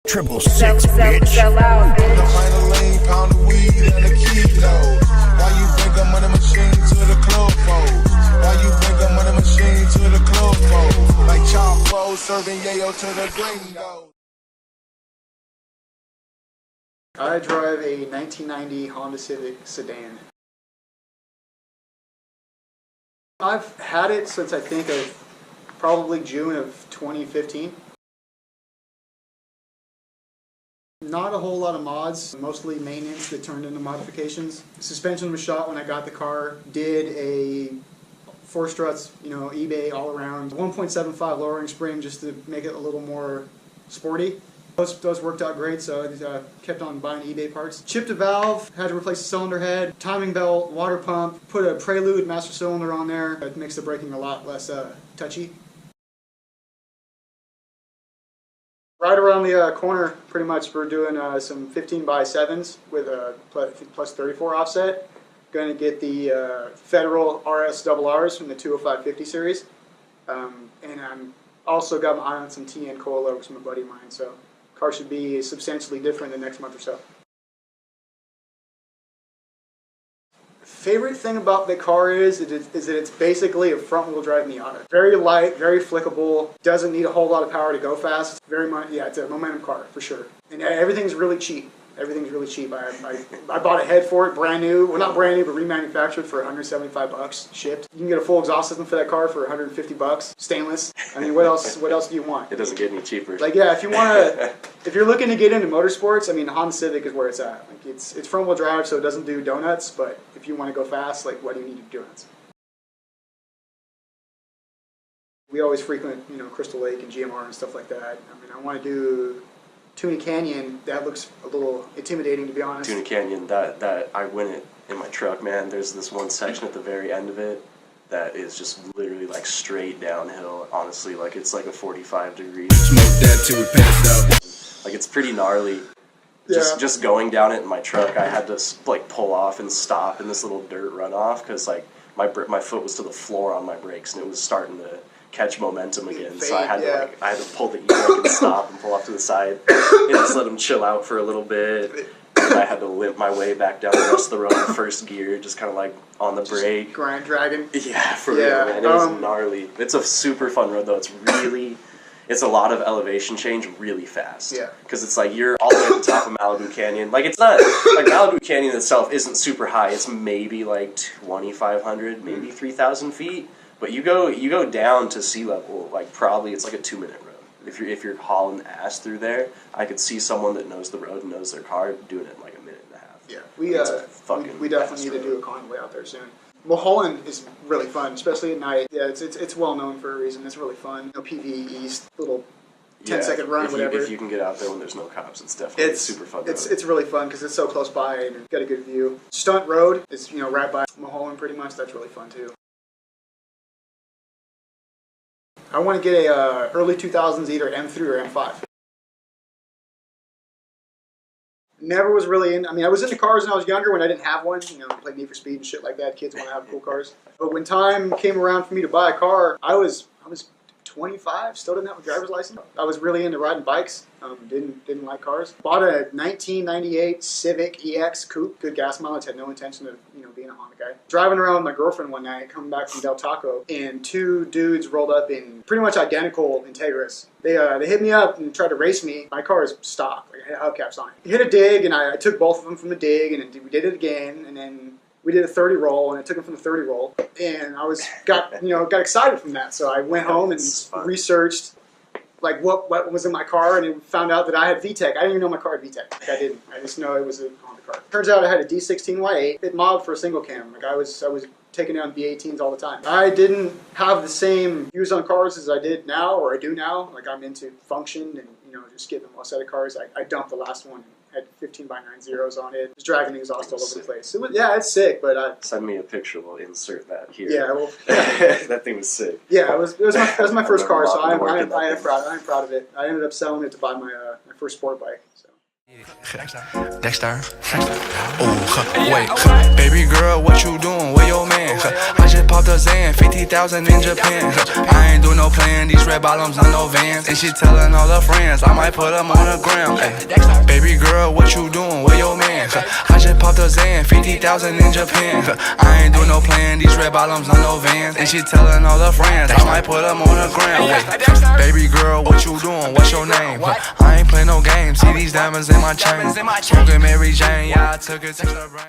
Triple six, bitch. Sell out, bitch. Find a lane, pound of weed and a kilo. Why you bring a money machine to the club for? Why you bring a money machine to the club for? Like Chapo serving yayo to the gringo. I drive a 1990 Honda Civic sedan. I've had it since I think of probably June of 2015. Not a whole lot of mods, mostly maintenance that turned into modifications. Suspension was shot when I got the car. Did a 4 struts, eBay all around. 1.75 lowering spring just to make it a little more sporty. Those worked out great, so I kept on buying eBay parts. Chipped a valve, had to replace the cylinder head, timing belt, water pump, put a Prelude master cylinder on there. It makes the braking a lot less touchy. Right around the corner, pretty much, we're doing some 15x7s with a plus 34 offset. Going to get the Federal RS RRs from the 205/50 series. And I'm also got my eye on some TN coilovers from a buddy of mine, so car should be substantially different the next month or so. Favorite thing about the car is that it's basically a front-wheel drive Miata. Very light, very flickable, doesn't need a whole lot of power to go fast. Very much, yeah, it's a momentum car for sure. And everything's really cheap. Everything's really cheap. I bought a head for it, brand new. Well, not brand new, but remanufactured for 175 bucks, shipped. You can get a full exhaust system for that car for 150 bucks, stainless. I mean, what else do you want? It doesn't get any cheaper. Like, yeah, if you're looking to get into motorsports, I mean, Honda Civic is where it's at. Like, it's front-wheel drive, so it doesn't do donuts, but if you want to go fast, like, what do you need to do donuts? We always frequent, Crystal Lake and GMR and stuff like that. I mean, I want to do Tuna Canyon. That looks a little intimidating, to be honest. Tuna Canyon, that I win it in my truck, man. There's this one section at the very end of it that is just literally like straight downhill. Honestly, like it's like a 45 degrees. Smoke that till we passed out. Like it's pretty gnarly. Yeah. Just going down it in my truck, I had to like pull off and stop in this little dirt runoff because like my foot was to the floor on my brakes and it was starting to catch momentum again, so I had to pull the e-brake and stop and pull off to the side and just let them chill out for a little bit. And I had to limp my way back down the rest of the road in first gear, just kind of like on the brake. Grind dragging. Yeah, for real, man. It was gnarly. It's a super fun road though. It's a lot of elevation change really fast. Yeah. Because it's like you're all the way at the top of Malibu Canyon. Like it's not like Malibu Canyon itself isn't super high. It's maybe like 2,500, maybe 3,000 feet. But you go down to sea level, like probably it's like a 2-minute road. If you're hauling ass through there, I could see someone that knows the road and knows their car doing it in like a minute and a half. Yeah, we definitely need to do a convoy out there soon. Mulholland is really fun, especially at night. Yeah, it's well known for a reason. It's really fun. PV East, little 10-second run, whatever. If you can get out there when there's no cops, it's definitely super fun. It's really fun because it's so close by and you've got a good view. Stunt Road is right by Mulholland pretty much. That's really fun too. I want to get a early 2000s either M3 or M5. Never was really in. I mean, I was into cars when I was younger when I didn't have one. Played Need for Speed and shit like that. Kids want to have cool cars. But when time came around for me to buy a car, I was 25, still didn't have a driver's license. I was really into riding bikes. Didn't like cars. Bought a 1998 Civic EX coupe. Good gas mileage. Had no intention of being a Honda guy. Driving around with my girlfriend one night, coming back from Del Taco, and 2 dudes rolled up in pretty much identical Integras. They hit me up and tried to race me. My car is stock. Like, I had hubcaps on it. Hit a dig, and I took both of them from the dig, and we did it again, and then we did a 30 roll, and I took them from the 30 roll, and I got excited from that. So I went home and researched like what was in my car, and I found out that I had VTEC. I didn't even know my car had VTEC. Like, I didn't. I just know it was a Honda car. Turns out I had a D16Y8. It modeled for a single cam. Like I was taking down B18s all the time. I didn't have the same views on cars as I did now, or I do now. Like I'm into function and just getting the most out of cars. I dumped the last one. Had 15x9 zeros on it. Just dragging the exhaust all over the place. It's sick, but send me a picture. We'll insert that here. Yeah, well, that thing was sick. Yeah, it was my first car, so I am proud of it. I ended up selling it to buy my first sport bike. So. Dexter. Oh, wait. Baby girl, what you doing? Where your man? I just popped a Zan, 50,000 in Japan. I ain't doing no plan, these red bottoms on no Vans. And she telling all her friends, I might put them on the gram. Ay. Baby girl, what you doing? Where your man? I just popped a Zan, 50,000 in Japan. I ain't doing no plan, these red bottoms on no Vans. And she telling all her friends, I might put them on the gram. Ay. Baby girl, what you doing? What's your name? I ain't play no games, see these diamonds in my chain. Smoking Mary Jane, yeah, I took it to the brain.